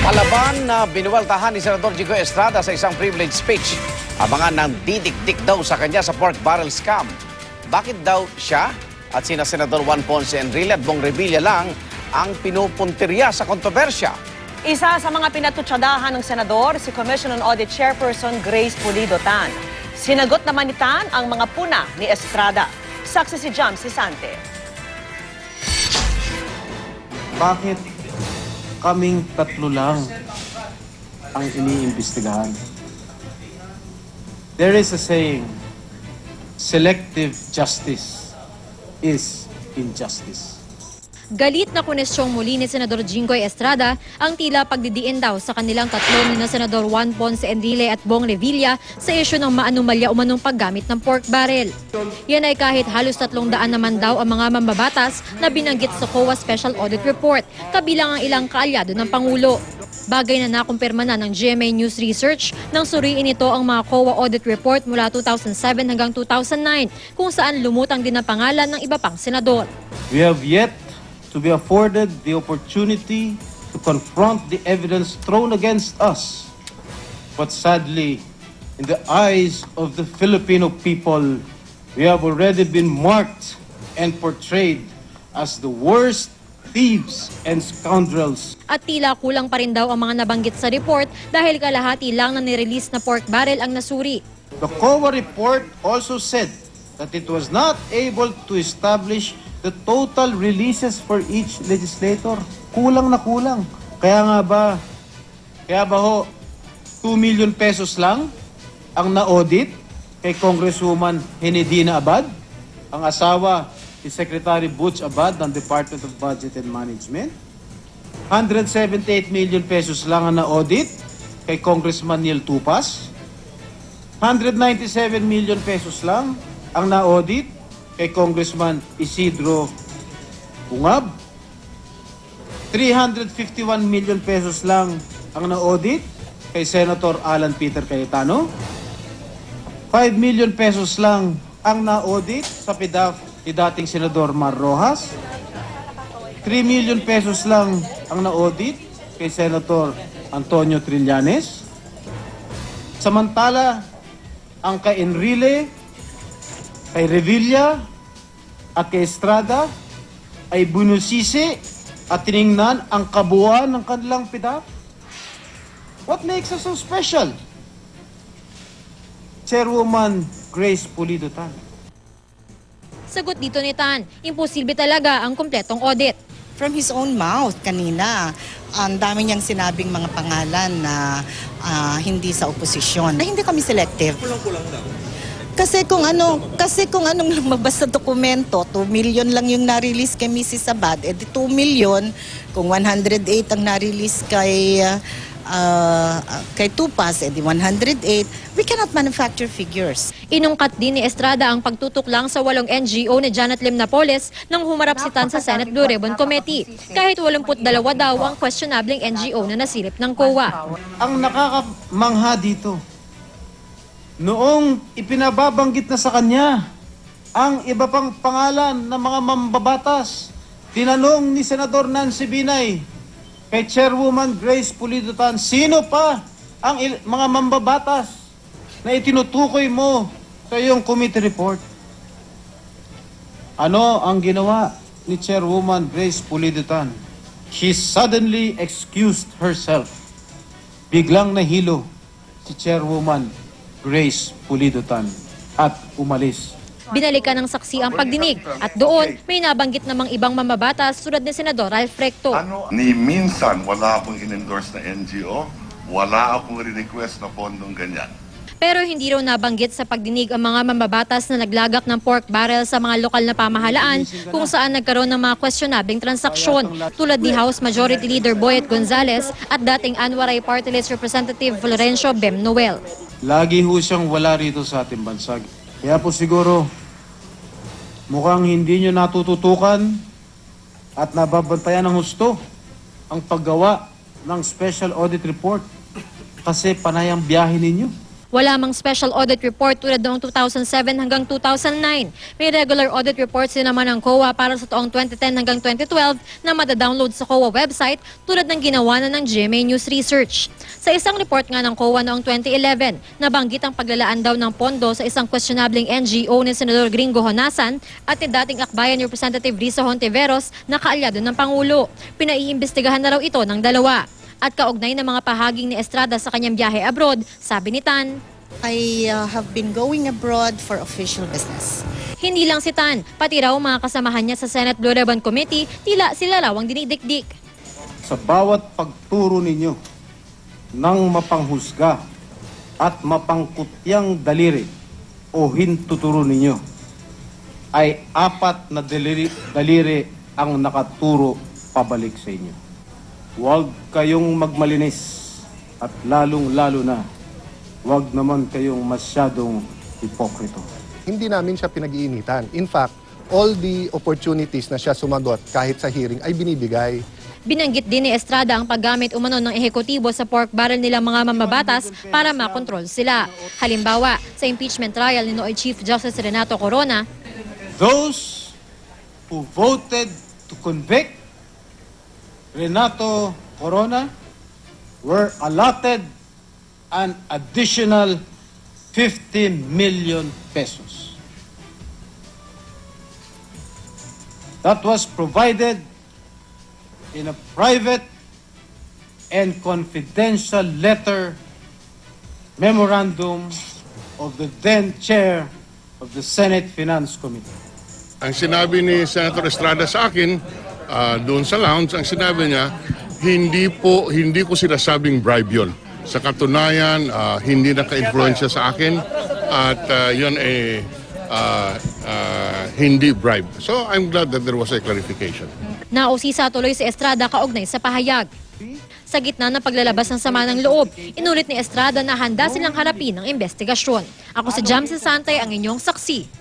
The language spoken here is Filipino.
Palaban na binuwaltahan ni Senador Jigo Estrada sa isang privilege speech. Abangan ng didikdik daw sa kanya sa pork barrel scam. Bakit daw siya at sina Senador Juan Ponce Enrile at Bong Revilla lang ang pinupuntirya sa kontrobersya? Isa sa mga pinatutsadahan ng senador, si Commission on Audit Chairperson Grace Pulido Tan. Sinagot naman ni Tan ang mga puna ni Estrada. Saksi si Jam Sisante. Bakit kaming tatlo lang ang iniimbestigahan? There is a saying, selective justice is injustice. Galit na kunesyong muli ni Senador Jinggoy Estrada ang tila pagdidiin daw sa kanilang tatlo ni Senador Juan Ponce Enrile at Bong Revilla sa isyu ng maanumalya umanong paggamit ng pork barrel. Yan ay kahit halos 300 naman daw ang mga mambabatas na binanggit sa COA Special Audit Report, kabilang ang ilang kaalyado ng Pangulo. Bagay na nakumpirma na ng GMA News Research nang suriin ito ang mga COA Audit Report mula 2007 hanggang 2009 kung saan lumutang din ang pangalan ng iba pang senador. We have yet to be afforded the opportunity to confront the evidence thrown against us. But sadly, in the eyes of the Filipino people, we have already been marked and portrayed as the worst thieves and scoundrels. At tila kulang pa rin daw ang mga nabanggit sa report dahil kalahati lang na nirelease na pork barrel ang nasuri. The COA report also said that it was not able to establish the total releases for each legislator. Kulang na kulang. Kaya ba ho, 2 million pesos lang ang na-audit kay Congresswoman Henedina Abad, ang asawa ni Secretary Butch Abad ng Department of Budget and Management. 178 million pesos lang ang na-audit kay Congressman Neil Tupas. 197 million pesos lang ang na-audit kay Congressman Isidro Ungab. 351 million pesos lang ang na-audit kay Senator Alan Peter Cayetano. 5 million pesos lang ang na-audit sa PDAF ni dating Senador Mar Rojas. 3 million pesos lang ang na-audit kay Senator Antonio Trillanes. Samantala, ang kay Enrile, kay Revilla at kay Estrada ay bunusisi at tiningnan ang kabuuan ng kanilang PDAF. What makes us so special? Chairwoman Grace Pulido Tan. Sagot dito ni Tan, imposible talaga ang kumpletong audit. From his own mouth kanina, ang dami niyang sinabing mga pangalan na hindi sa oposisyon. Na hindi kami selective. Kulang-kulang daw. Kasi kung anong lumabas sa dokumento, 2 million lang yung na-release kay Mrs. Abad, edi 2 million, kung 108 ang na-release kay Tupas, edi 108, we cannot manufacture figures. Inungkat din ni Estrada ang pagtutok lang sa 8 NGO ni Janet Lim Napoles nang humarap si Tan sa Senate Blue Ribbon Committee. Kahit 82 daw ang questionableng NGO na nasilip ng COA. Ang nakakamangha dito, noong ipinababanggit na sa kanya ang iba pang pangalan ng mga mambabatas, tinanong ni Senador Nancy Binay kay Chairwoman Grace Pulido Tan, sino pa ang mga mambabatas na itinutukoy mo sa iyong committee report? Ano ang ginawa ni Chairwoman Grace Pulido Tan? She suddenly excused herself. Biglang nahilo si Chairwoman Grace Pulido Tan at umalis. Binalikan ng saksi ang pagdinig at doon may nabanggit namang ibang mamabatas tulad ni Senador Ralph Recto. Ni minsan wala akong in-endorse na NGO, wala akong re-request na pondong ganyan. Pero hindi raw nabanggit sa pagdinig ang mga mambabatas na naglagak ng pork barrel sa mga lokal na pamahalaan kung saan nagkaroon ng mga questionabling transaksyon tulad ni House Majority Leader Boyet Gonzales at dating Anwaray Party List Representative Florencio Bem Noel. Lagi ho siyang wala rito sa ating bansa. Kaya po siguro, mukhang hindi nyo natututukan at nababantayan ng husto ang paggawa ng Special Audit Report kasi panay ang biyahe ninyo. Wala mang special audit report tulad noong 2007 hanggang 2009. May regular audit reports din naman ng COA para sa taong 2010 hanggang 2012 na madadownload sa COA website tulad ng ginawa na ng GMA News Research. Sa isang report nga ng COA noong 2011, nabanggit ang paglalaan daw ng pondo sa isang questionabling NGO ni Senador Gringo Honasan at ni dating Akbayan Representative Risa Hontiveros na kaalyado ng Pangulo. Pinaiimbestigahan na raw ito ng dalawa. At kaugnay ng mga pahaging ni Estrada sa kanyang biyahe abroad, sabi ni Tan, I have been going abroad for official business. hindi lang si Tan, pati raw mga kasamahan niya sa Senate Blue Ribbon Committee, tila sila raw ang dinidikdik. Sa bawat pagturo ninyo ng mapanghusga at mapangkutyang daliri o hintuturo ninyo, ay 4 na daliri ang nakaturo pabalik sa inyo. Huwag kayong magmalinis at lalong-lalo na huwag naman kayong masyadong hipokrito. Hindi namin siya pinag-iinitan. In fact, all the opportunities na siya sumagot kahit sa hearing ay binibigay. Binanggit din ni Estrada ang paggamit umano ng ehekutibo sa pork barrel nilang mga mamabatas para makontrol sila. Halimbawa, sa impeachment trial ni Noy Chief Justice Renato Corona, Those who voted to convict Renato Corona were allotted an additional 15 million pesos. That was provided in a private and confidential letter memorandum of the then chair of the Senate Finance Committee. Ang sinabi ni Senator Estrada sa akin, doon sa lounge, ang sinabi niya, hindi ko sinasabing bribe yun. Sa katunayan, hindi naka-influensya sa akin at yun hindi bribe. So I'm glad that there was a clarification. nausisa tuloy si Estrada kaugnay sa pahayag. Sa gitna ng paglalabas ng sama ng loob, inulit ni Estrada na handa silang harapin ang investigasyon. Ako si Jamsi Santay, ang inyong saksi.